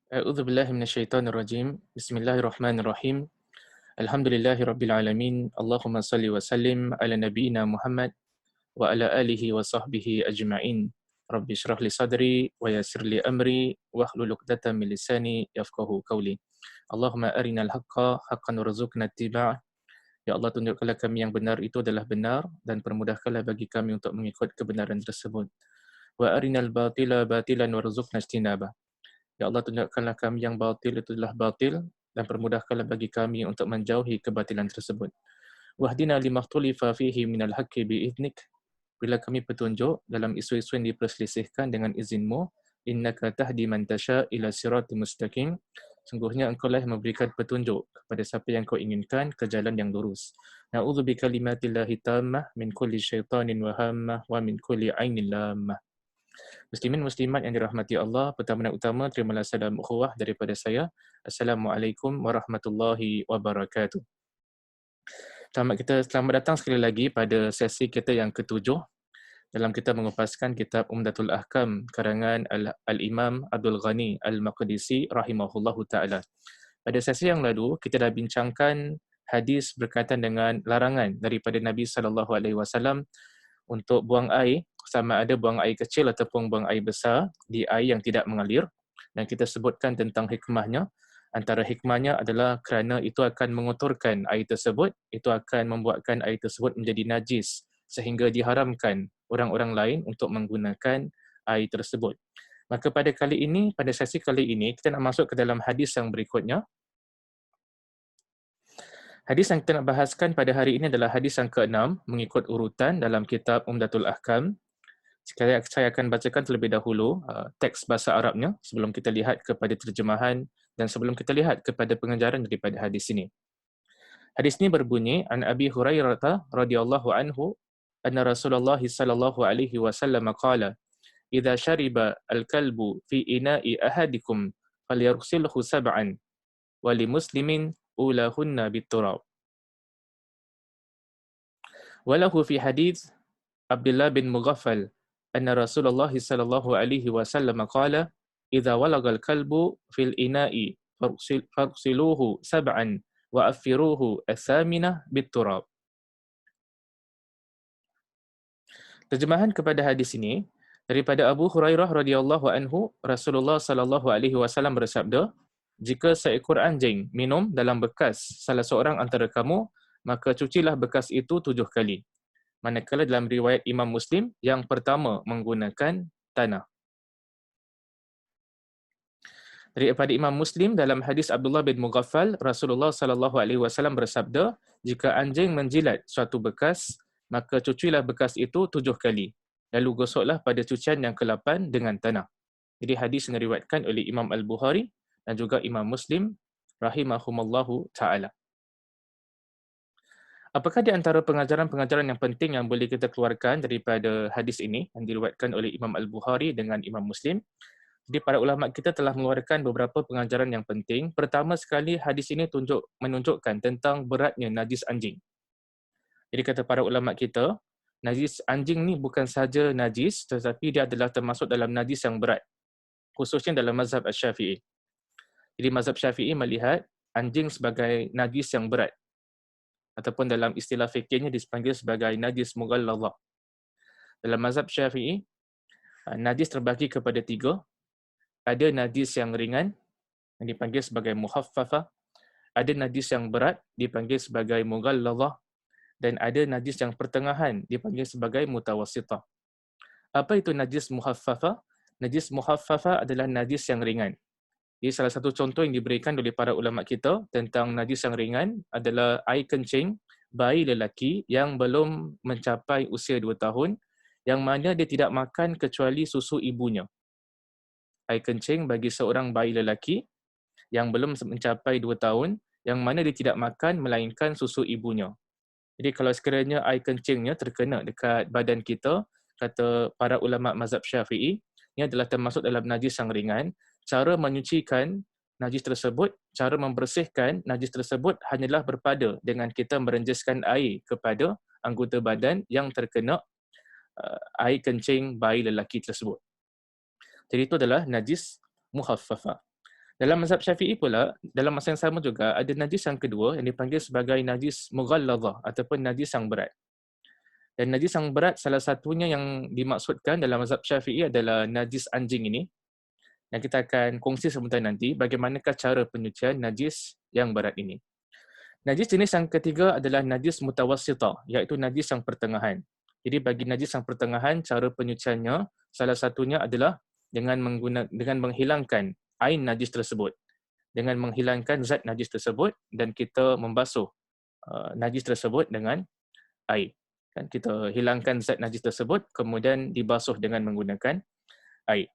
A'udzu billahi minasyaitonir rajim. Bismillahirrahmanirrahim. Alhamdulillahi rabbil alamin. Allahumma salli wa sallim ala nabiyyina Muhammad wa ala alihi wa sahbihi ajma'in. Rabbi shrah li sadri wa yassir li amri wa hlul 'uqdatam min lisani yafqahu qawli. Allahumma arinal haqqa haqqan warzuqna ittiba'ah. Ya Allah, tunjukkanlah kami yang benar itu adalah benar dan permudahkanlah bagi kami untuk mengikut kebenaran tersebut. Wa arinal batila batilan warzuqna ijtinabah. Ya Allah, tunjukkanlah kami yang batil itu adalah batil dan permudahkanlah bagi kami untuk menjauhi kebatilan tersebut. Wahdina limakhtulifa fihi minal haqqi bi'idnik. Bila kami petunjuk dalam isu-isu yang diperselisihkan dengan izinmu, innaka tahdi man tasha ila siratim mustaqim. Sungguhnya engkau lah yang memberikan petunjuk kepada siapa yang kau inginkan ke jalan yang lurus. Na'udzu bikalimatillahi tammah min kulli syaitanin wa hammah wa min kulli ainin lammah. Muslimin muslimat yang dirahmati Allah, pertama dan utama terimalah salam ukhuwah daripada saya. Assalamualaikum warahmatullahi wabarakatuh. Selamat datang sekali lagi pada sesi kita yang ketujuh dalam kita mengupaskan kitab Umdatul Ahkam karangan Al-Imam Abdul Ghani Al-Maqdisi rahimahullahu taala. Pada sesi yang lalu kita dah bincangkan hadis berkaitan dengan larangan daripada Nabi sallallahu alaihi wasallam untuk buang air, sama ada buang air kecil ataupun buang air besar di air yang tidak mengalir, dan kita sebutkan tentang hikmahnya. Antara hikmahnya adalah kerana itu akan mengotorkan air tersebut, itu akan membuatkan air tersebut menjadi najis sehingga diharamkan orang-orang lain untuk menggunakan air tersebut. Maka pada sesi kali ini kita nak masuk ke dalam hadis yang berikutnya. Hadis yang kita nak bahaskan pada hari ini adalah hadis yang ke-6 mengikut urutan dalam kitab Umdatul Ahkam. Sekali saya akan bacakan terlebih dahulu teks bahasa Arabnya sebelum kita lihat kepada terjemahan dan sebelum kita lihat kepada pengajaran daripada hadis ini. Hadis ini berbunyi, an Abi Hurairah radhiyallahu anhu anna Rasulullah sallallahu alaihi wasallam qala, "Idza shariba al-kalbu fi ina'i ahadikum falyarsilhu sab'an wa limuslimin ulahunna bit-turab." Walahu fi hadits Abdullah bin Mughaffal anna Rasulullah sallallahu alaihi wasallam qala, "Idza walagal kalbu fil ina'i farsiluhu sab'an wa affiruhu as-saminah bit-turab." Terjemahan kepada hadis ini daripada Abu Hurairah radhiyallahu anhu, Rasulullah sallallahu alaihi wasallam bersabda, "Jika seekor anjing minum dalam bekas salah seorang antara kamu, maka cucilah bekas itu 7 kali. Manakala dalam riwayat Imam Muslim, yang pertama menggunakan tanah." Daripada Imam Muslim dalam hadis Abdullah bin Mughaffal, Rasulullah sallallahu alaihi wasallam bersabda, "Jika anjing menjilat suatu bekas, maka cucilah bekas itu 7 kali. Lalu gosoklah pada cucian yang ke-8 dengan tanah." Jadi hadis yang diriwayatkan oleh Imam Al-Bukhari dan juga Imam Muslim rahimahumallahu taala. Apakah di antara pengajaran-pengajaran yang penting yang boleh kita keluarkan daripada hadis ini yang diriwayatkan oleh Imam Al-Bukhari dengan Imam Muslim? Jadi para ulama kita telah mengeluarkan beberapa pengajaran yang penting. Pertama sekali, hadis ini menunjukkan tentang beratnya najis anjing. Jadi kata para ulama kita, najis anjing ni bukan saja najis, tetapi dia adalah termasuk dalam najis yang berat, khususnya dalam mazhab Asy-Syafi'i. Jadi mazhab Syafi'i melihat anjing sebagai najis yang berat, ataupun dalam istilah fikihnya dipanggil sebagai najis mughalladhah. Dalam mazhab Syafi'i, najis terbagi kepada 3. Ada najis yang ringan yang dipanggil sebagai muhaffafah, ada najis yang berat dipanggil sebagai mughalladhah, dan ada najis yang pertengahan dipanggil sebagai mutawassithah. Apa itu najis muhaffafah? Najis muhaffafah adalah najis yang ringan. Jadi salah satu contoh yang diberikan oleh para ulama kita tentang najis yang ringan adalah air kencing bayi lelaki yang belum mencapai usia 2 tahun, yang mana dia tidak makan kecuali susu ibunya. Air kencing bagi seorang bayi lelaki yang belum mencapai 2 tahun, yang mana dia tidak makan melainkan susu ibunya. Jadi kalau sekiranya air kencingnya terkena dekat badan kita, kata para ulama mazhab Syafi'i, ini adalah termasuk dalam najis yang ringan. Cara menyucikan najis tersebut, cara membersihkan najis tersebut hanyalah berpada dengan kita merenjaskan air kepada anggota badan yang terkena air kencing bayi lelaki tersebut. Jadi itu adalah najis muhaffafah. Dalam mazhab Syafi'i pula, dalam masa yang sama juga, ada najis yang kedua yang dipanggil sebagai najis mughalladhah ataupun najis yang berat. Dan najis yang berat, salah satunya yang dimaksudkan dalam mazhab Syafi'i adalah najis anjing ini. Dan kita akan kongsi sebentar nanti bagaimanakah cara penyucian najis yang berat ini. Najis jenis yang ketiga adalah najis mutawassithah, iaitu najis yang pertengahan. Jadi bagi najis yang pertengahan, cara penyuciannya salah satunya adalah dengan menghilangkan ain najis tersebut. Dengan menghilangkan zat najis tersebut dan kita membasuh najis tersebut dengan air. Kan kita hilangkan zat najis tersebut kemudian dibasuh dengan menggunakan air.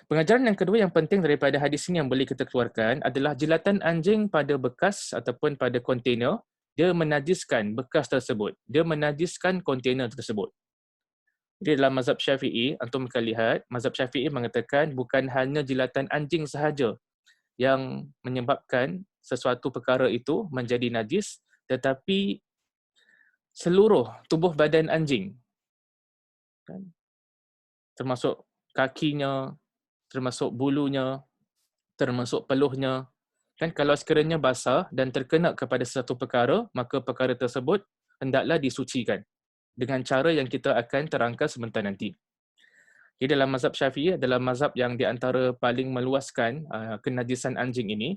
Pengajaran yang kedua yang penting daripada hadis ini yang boleh kita keluarkan adalah jilatan anjing pada bekas ataupun pada kontainer, dia menajiskan bekas tersebut. Dia menajiskan kontainer tersebut. Jadi dalam mazhab Syafi'i, antum akan lihat, mazhab Syafi'i mengatakan bukan hanya jilatan anjing sahaja yang menyebabkan sesuatu perkara itu menjadi najis, tetapi seluruh tubuh badan anjing, kan? Termasuk kakinya, termasuk bulunya, termasuk peluhnya. Kan kalau sekiranya basah dan terkena kepada sesuatu perkara, maka perkara tersebut hendaklah disucikan dengan cara yang kita akan terangkan sebentar nanti. Jadi dalam mazhab Syafi'i adalah mazhab yang di antara paling meluaskan kenajisan anjing ini.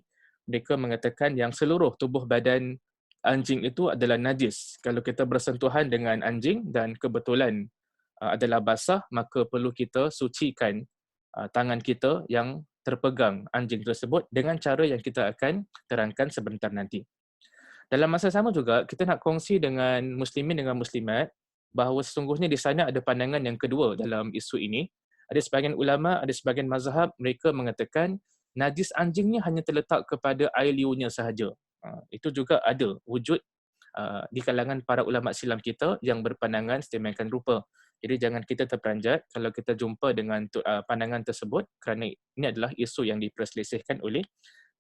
Mereka mengatakan yang seluruh tubuh badan anjing itu adalah najis. Kalau kita bersentuhan dengan anjing dan kebetulan adalah basah, maka perlu kita sucikan tangan kita yang terpegang anjing tersebut dengan cara yang kita akan terangkan sebentar nanti. Dalam masa sama juga, kita nak kongsi dengan muslimin dengan muslimat bahawa sesungguhnya di sana ada pandangan yang kedua dalam isu ini. Ada sebahagian ulama, ada sebahagian mazhab, mereka mengatakan najis anjingnya hanya terletak kepada air liurnya sahaja. Itu juga ada wujud di kalangan para ulama silam kita yang berpandangan sedemikian rupa. Jadi jangan kita terperanjat kalau kita jumpa dengan pandangan tersebut kerana ini adalah isu yang diperselisihkan oleh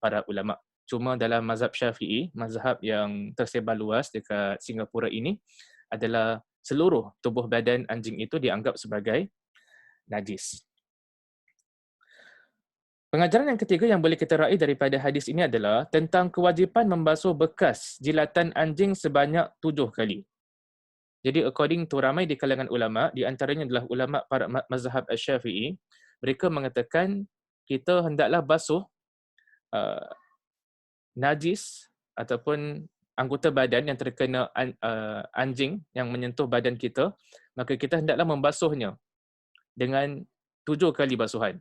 para ulama. Cuma dalam mazhab Syafi'i, mazhab yang tersebar luas dekat Singapura ini adalah seluruh tubuh badan anjing itu dianggap sebagai najis. Pengajaran yang ketiga yang boleh kita raih daripada hadis ini adalah tentang kewajipan membasuh bekas jilatan anjing sebanyak 7 kali. Jadi according to ramai di kalangan ulama, di antaranya adalah ulama para mazhab Asy-Syafi'i, mereka mengatakan kita hendaklah basuh najis ataupun anggota badan yang terkena anjing yang menyentuh badan kita, maka kita hendaklah membasuhnya dengan 7 kali basuhan.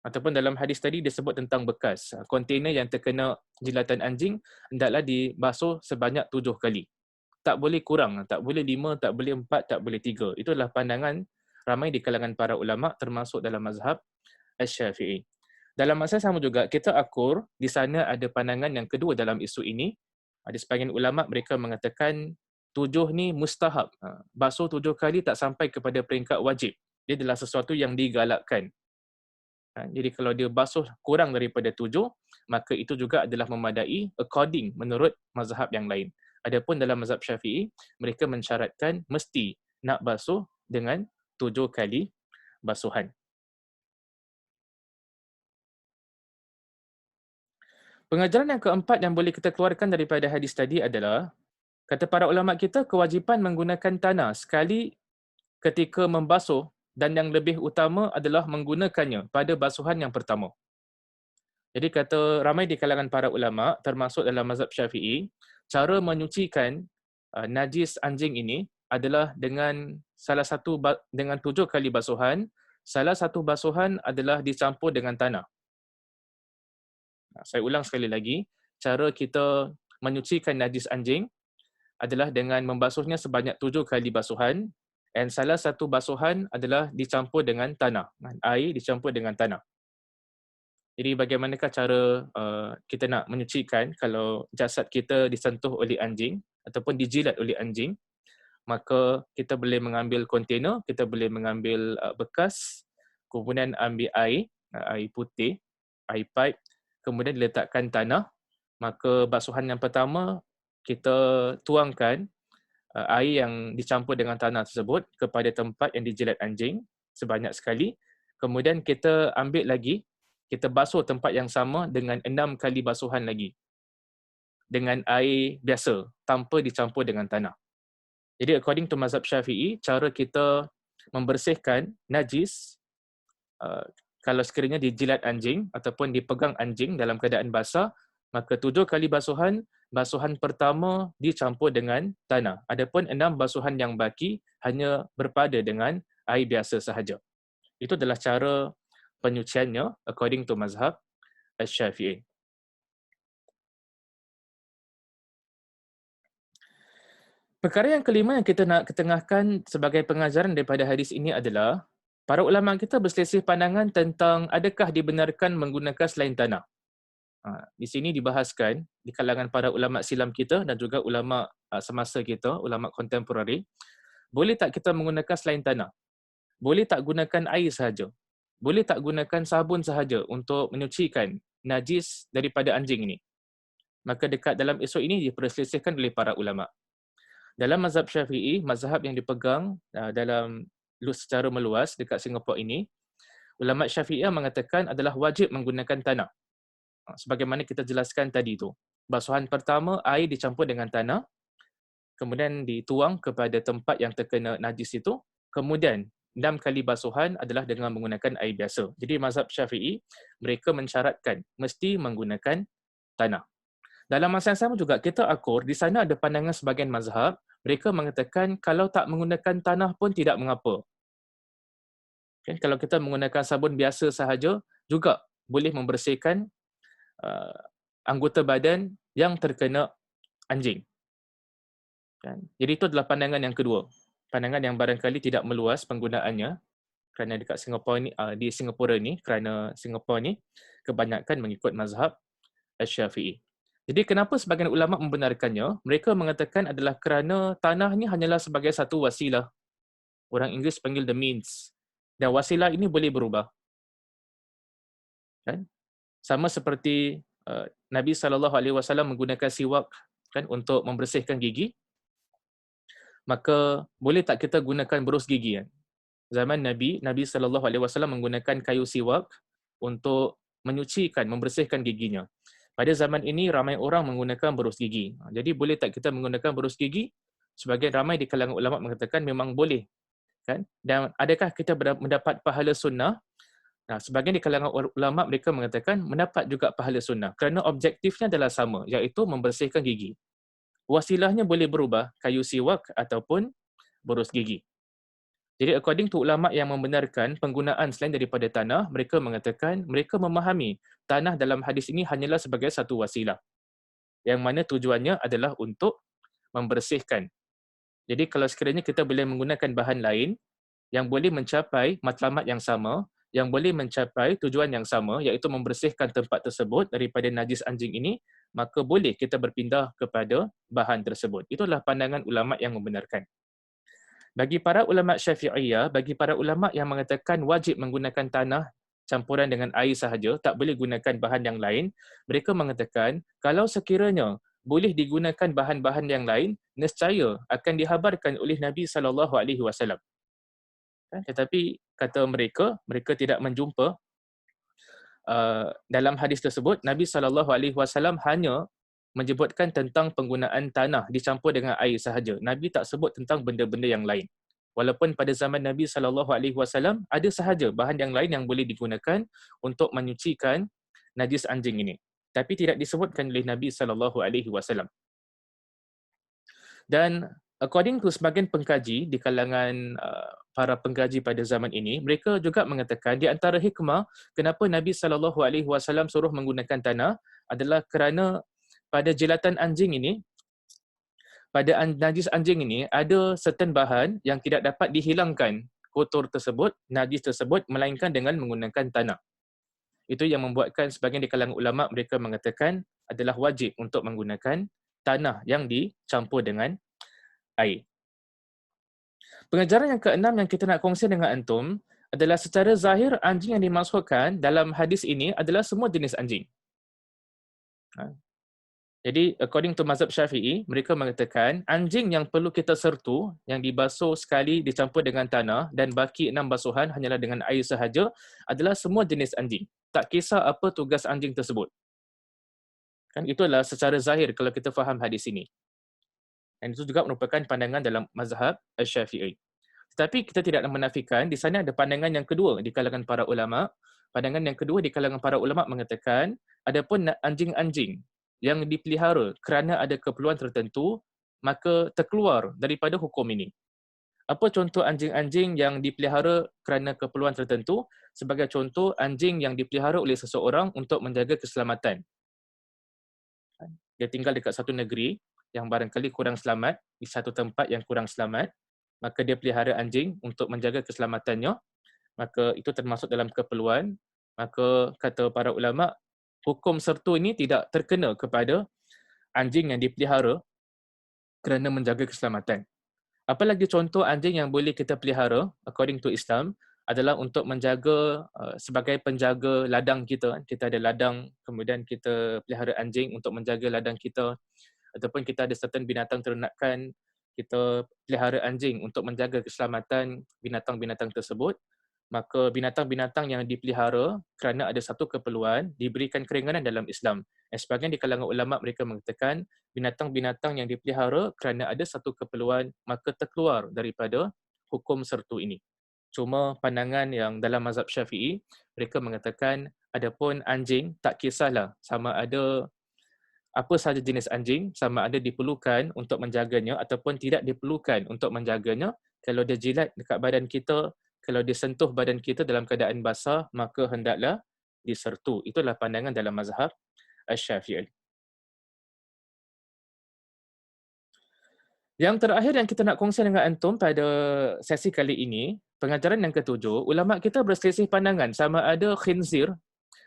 Ataupun dalam hadis tadi disebut tentang bekas. Kontainer yang terkena jilatan anjing hendaklah dibasuh sebanyak 7 kali. Tak boleh kurang, tak boleh 5, tak boleh 4, tak boleh 3. Itulah pandangan ramai di kalangan para ulama termasuk dalam mazhab Asy-Syafi'i. Dalam masa sama juga, kita akur di sana ada pandangan yang kedua dalam isu ini. Ada sebahagian ulama mereka mengatakan 7 ni mustahab. Basuh 7 kali tak sampai kepada peringkat wajib. Dia adalah sesuatu yang digalakkan. Jadi kalau dia basuh kurang daripada 7, maka itu juga adalah memadai according menurut mazhab yang lain. Adapun dalam mazhab Syafi'i, mereka mensyaratkan mesti nak basuh dengan 7 kali basuhan. Pengajaran yang keempat yang boleh kita keluarkan daripada hadis tadi adalah, kata para ulama kita, kewajipan menggunakan tanah sekali ketika membasuh dan yang lebih utama adalah menggunakannya pada basuhan yang pertama. Jadi kata ramai di kalangan para ulama, termasuk dalam mazhab Syafi'i, cara menyucikan najis anjing ini adalah dengan dengan 7 kali basuhan. Salah satu basuhan adalah dicampur dengan tanah. Saya ulang sekali lagi, cara kita menyucikan najis anjing adalah dengan membasuhnya sebanyak 7 kali basuhan, dan salah satu basuhan adalah dicampur dengan tanah. Air dicampur dengan tanah. Jadi bagaimanakah cara kita nak menyucikan kalau jasad kita disentuh oleh anjing ataupun dijilat oleh anjing? Maka kita boleh mengambil kontainer, kita boleh mengambil bekas, kemudian ambil air putih, air pipe, kemudian diletakkan tanah. Maka basuhan yang pertama, kita tuangkan air yang dicampur dengan tanah tersebut kepada tempat yang dijilat anjing sebanyak sekali. Kemudian kita ambil lagi kita basuh tempat yang sama dengan 6 kali basuhan lagi dengan air biasa tanpa dicampur dengan tanah. Jadi according to mazhab Syafi'i, cara kita membersihkan najis kalau sekiranya dijilat anjing ataupun dipegang anjing dalam keadaan basah, maka 7 kali basuhan, basuhan pertama dicampur dengan tanah. Adapun 6 basuhan yang baki hanya berpada dengan air biasa sahaja. Itu adalah cara penyuciannya according to mazhab Syafi'i. Perkara yang kelima yang kita nak ketengahkan sebagai pengajaran daripada hadis ini adalah para ulama kita berselisih pandangan tentang adakah dibenarkan menggunakan selain tanah. Di sini dibahaskan di kalangan para ulama silam kita dan juga ulama semasa kita, ulama kontemporari, boleh tak kita menggunakan selain tanah? Boleh tak gunakan air sahaja? Boleh tak gunakan sabun sahaja untuk menyucikan najis daripada anjing ini? Maka dekat dalam isu ini diperselisihkan oleh para ulama. Dalam mazhab Syafi'i, mazhab yang dipegang dalam secara meluas dekat Singapura ini, ulama Syafi'iyah mengatakan adalah wajib menggunakan tanah. Sebagaimana kita jelaskan tadi itu. Basuhan pertama, air dicampur dengan tanah, kemudian dituang kepada tempat yang terkena najis itu, kemudian 6 kali basuhan adalah dengan menggunakan air biasa. Jadi mazhab Syafi'i, mereka mensyaratkan mesti menggunakan tanah. Dalam masa yang sama juga, kita akur, di sana ada pandangan sebahagian mazhab, mereka mengatakan kalau tak menggunakan tanah pun tidak mengapa. Kalau kita menggunakan sabun biasa sahaja, juga boleh membersihkan anggota badan yang terkena anjing. Jadi itu adalah pandangan yang kedua. Pandangan yang barangkali tidak meluas penggunaannya kerana dekat Singapura ni, di Singapura ni, kerana Singapura ni kebanyakan mengikut mazhab Syafi'i. Jadi kenapa sebahagian ulama membenarkannya? Mereka mengatakan adalah kerana tanah ni hanyalah sebagai satu wasilah. Orang Inggeris panggil the means. Dan wasilah ini boleh berubah. Kan? Sama seperti Nabi SAW menggunakan siwak kan untuk membersihkan gigi. Maka boleh tak kita gunakan berus gigi kan? Zaman Nabi SAW menggunakan kayu siwak untuk menyucikan, membersihkan giginya. Pada zaman ini ramai orang menggunakan berus gigi. Jadi boleh tak kita menggunakan berus gigi? Sebagian ramai di kalangan ulama mengatakan memang boleh. Kan? Dan adakah kita mendapat pahala sunnah? Sebagian di kalangan ulama mereka mengatakan mendapat juga pahala sunnah kerana objektifnya adalah sama, iaitu membersihkan gigi. Wasilahnya boleh berubah, kayu siwak ataupun berus gigi. Jadi according to ulama yang membenarkan penggunaan selain daripada tanah, mereka mengatakan mereka memahami tanah dalam hadis ini hanyalah sebagai satu wasilah. Yang mana tujuannya adalah untuk membersihkan. Jadi kalau sekiranya kita boleh menggunakan bahan lain yang boleh mencapai matlamat yang sama, yang boleh mencapai tujuan yang sama, iaitu membersihkan tempat tersebut daripada najis anjing ini, maka boleh kita berpindah kepada bahan tersebut. Itulah pandangan ulama yang membenarkan. Bagi para ulama Syafi'iyah, bagi para ulama yang mengatakan wajib menggunakan tanah campuran dengan air sahaja, tak boleh gunakan bahan yang lain, mereka mengatakan kalau sekiranya boleh digunakan bahan-bahan yang lain, nescaya akan dihabarkan oleh Nabi SAW. Tetapi kata mereka, mereka tidak menjumpa dalam hadis tersebut, Nabi SAW hanya menyebutkan tentang penggunaan tanah dicampur dengan air sahaja. Nabi tak sebut tentang benda-benda yang lain. Walaupun pada zaman Nabi SAW ada sahaja bahan yang lain yang boleh digunakan untuk menyucikan najis anjing ini. Tapi tidak disebutkan oleh Nabi SAW. Dan according to sebagian pengkaji di kalangan para pengkaji pada zaman ini, mereka juga mengatakan di antara hikmah kenapa Nabi SAW suruh menggunakan tanah adalah kerana pada jilatan anjing ini, pada najis anjing ini, ada certain bahan yang tidak dapat dihilangkan kotor tersebut, najis tersebut, melainkan dengan menggunakan tanah. Itu yang membuatkan sebagian di kalangan ulama mereka mengatakan adalah wajib untuk menggunakan tanah yang dicampur dengan air. Pengajaran yang keenam yang kita nak kongsi dengan antum adalah secara zahir anjing yang dimaksudkan dalam hadis ini adalah semua jenis anjing. Jadi according to mazhab Syafi'i, mereka mengatakan anjing yang perlu kita sertu, yang dibasuh sekali dicampur dengan tanah dan baki 6 basuhan hanyalah dengan air sahaja adalah semua jenis anjing. tak kisah apa tugas anjing tersebut. Kan itulah secara zahir kalau kita faham hadis ini. Dan itu juga merupakan pandangan dalam mazhab Asy-Syafi'i. Tetapi kita tidak menafikan di sana ada pandangan yang kedua di kalangan para ulama. Pandangan yang kedua di kalangan para ulama mengatakan adapun anjing-anjing yang dipelihara kerana ada keperluan tertentu maka terkeluar daripada hukum ini. Apa contoh anjing-anjing yang dipelihara kerana keperluan tertentu? Sebagai contoh, anjing yang dipelihara oleh seseorang untuk menjaga keselamatan. Dia tinggal dekat satu negeri yang barangkali kurang selamat, di satu tempat yang kurang selamat, maka dia pelihara anjing untuk menjaga keselamatannya, maka itu termasuk dalam keperluan. Maka kata para ulama, hukum sertu ini tidak terkena kepada anjing yang dipelihara kerana menjaga keselamatan. Apalagi contoh anjing yang boleh kita pelihara according to Islam adalah untuk menjaga sebagai penjaga ladang kita. Kita ada ladang, kemudian kita pelihara anjing untuk menjaga ladang kita, ataupun kita ada certain binatang ternakan, kita pelihara anjing untuk menjaga keselamatan binatang-binatang tersebut. Maka binatang-binatang yang dipelihara kerana ada satu keperluan diberikan keringanan dalam Islam. Sebahagian di kalangan ulama mereka mengatakan binatang-binatang yang dipelihara kerana ada satu keperluan maka terkeluar daripada hukum sertu ini. Cuma pandangan yang dalam mazhab Syafi'i mereka mengatakan adapun anjing tak kisahlah sama ada apa sahaja jenis anjing, sama ada diperlukan untuk menjaganya ataupun tidak diperlukan untuk menjaganya. Kalau dia jilat dekat badan kita, kalau dia sentuh badan kita dalam keadaan basah, maka hendaklah disertu. Itulah pandangan dalam mazhab Asy-Syafi'i. Yang terakhir yang kita nak kongsi dengan antum pada sesi kali ini, pengajaran yang ketujuh, ulama kita berselisih pandangan sama ada khinzir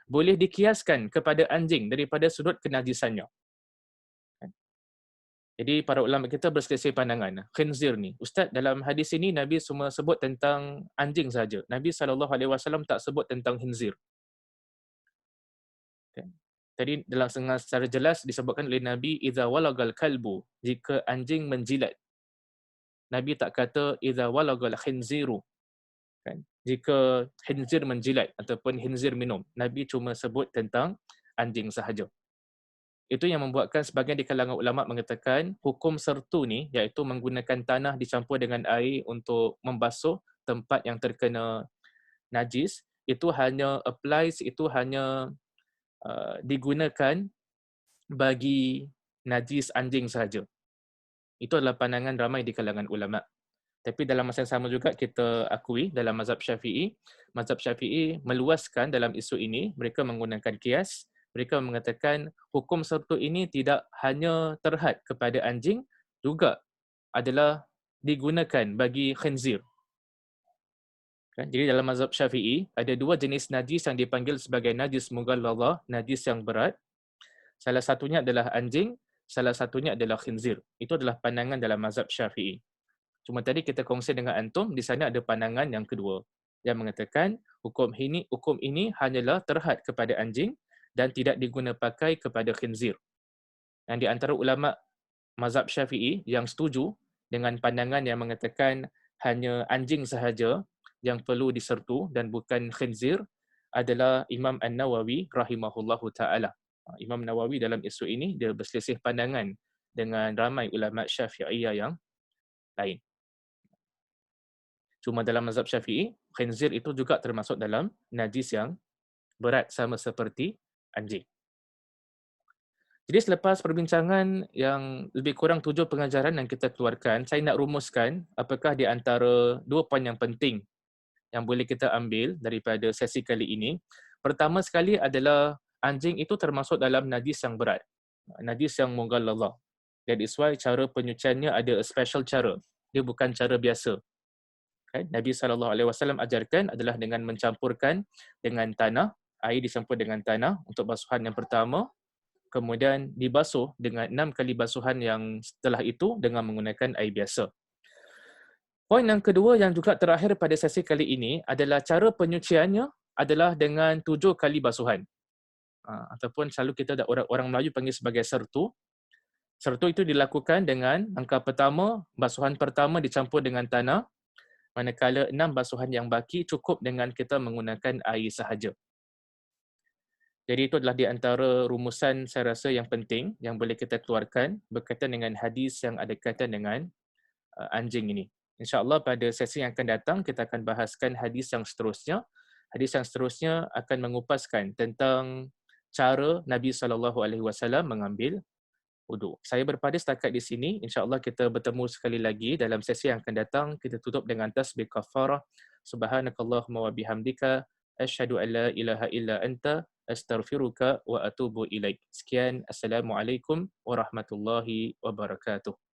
boleh dikiaskan kepada anjing daripada sudut kenajisannya. Jadi para ulama kita berselisih pandangan. Khinzir ni, Ustaz, dalam hadis ini Nabi semua sebut tentang anjing saja. Nabi SAW tak sebut tentang khinzir. Tadi dalam secara jelas disebutkan oleh Nabi, idza walagal kalbu, jika anjing menjilat. Nabi tak kata idza walagal khinziru. Kan? Jika khinzir menjilat ataupun khinzir minum. Nabi cuma sebut tentang anjing sahaja. Itu yang membuatkan sebahagian di kalangan ulama mengatakan hukum sertu ni iaitu menggunakan tanah dicampur dengan air untuk membasuh tempat yang terkena najis, itu hanya digunakan bagi najis anjing sahaja. Itu adalah pandangan ramai di kalangan ulama. Tapi dalam masa yang sama juga kita akui dalam mazhab Syafi'i meluaskan dalam isu ini, mereka menggunakan kias. Mereka mengatakan hukum sertu ini tidak hanya terhad kepada anjing, juga adalah digunakan bagi khinzir. Jadi dalam mazhab Syafi'i, ada dua jenis najis yang dipanggil sebagai najis mughalladhah, najis yang berat. Salah satunya adalah anjing, salah satunya adalah khinzir. Itu adalah pandangan dalam mazhab Syafi'i. Cuma tadi kita kongsi dengan antum, di sana ada pandangan yang kedua yang mengatakan hukum ini hanyalah terhad kepada anjing dan tidak diguna pakai kepada khinzir. Dan di antara ulama mazhab Syafi'i yang setuju dengan pandangan yang mengatakan hanya anjing sahaja yang perlu disertu dan bukan khinzir adalah Imam An-Nawawi rahimahullahu taala. Imam Nawawi dalam isu ini dia berselisih pandangan dengan ramai ulama Syafi'iyah yang lain. Cuma dalam mazhab Syafi'i, khinzir itu juga termasuk dalam najis yang berat sama seperti anjing. Jadi selepas perbincangan yang lebih kurang 7 pengajaran yang kita keluarkan, saya nak rumuskan apakah di antara 2 poin yang penting yang boleh kita ambil daripada sesi kali ini. Pertama sekali adalah anjing itu termasuk dalam najis yang berat. Najis yang mughalladhah. That is why cara penyuciannya ada a special cara. Dia bukan cara biasa. Nabi SAW ajarkan adalah dengan mencampurkan dengan tanah, air dicampur dengan tanah untuk basuhan yang pertama, kemudian dibasuh dengan 6 kali basuhan yang setelah itu dengan menggunakan air biasa. Poin yang kedua yang juga terakhir pada sesi kali ini adalah cara penyuciannya adalah dengan 7 kali basuhan. Ataupun selalu kita ada orang Melayu panggil sebagai sertu. Sertu itu dilakukan dengan angka pertama, basuhan pertama dicampur dengan tanah, manakala 6 basuhan yang baki cukup dengan kita menggunakan air sahaja. Jadi itu adalah di antara rumusan saya rasa yang penting yang boleh kita keluarkan berkaitan dengan hadis yang ada kaitan dengan anjing ini. InsyaAllah pada sesi yang akan datang kita akan bahaskan hadis yang seterusnya. Hadis yang seterusnya akan mengupaskan tentang cara Nabi SAW mengambil wuduk. Saya berpada setakat di sini. InsyaAllah kita bertemu sekali lagi dalam sesi yang akan datang. Kita tutup dengan tasbih kafarah. Subhanakallahumma wa bihamdika. Asyhadu an la ilaha illa anta. Astaghfiruka wa atubu ilaik. Sekian. Assalamualaikum warahmatullahi wabarakatuh.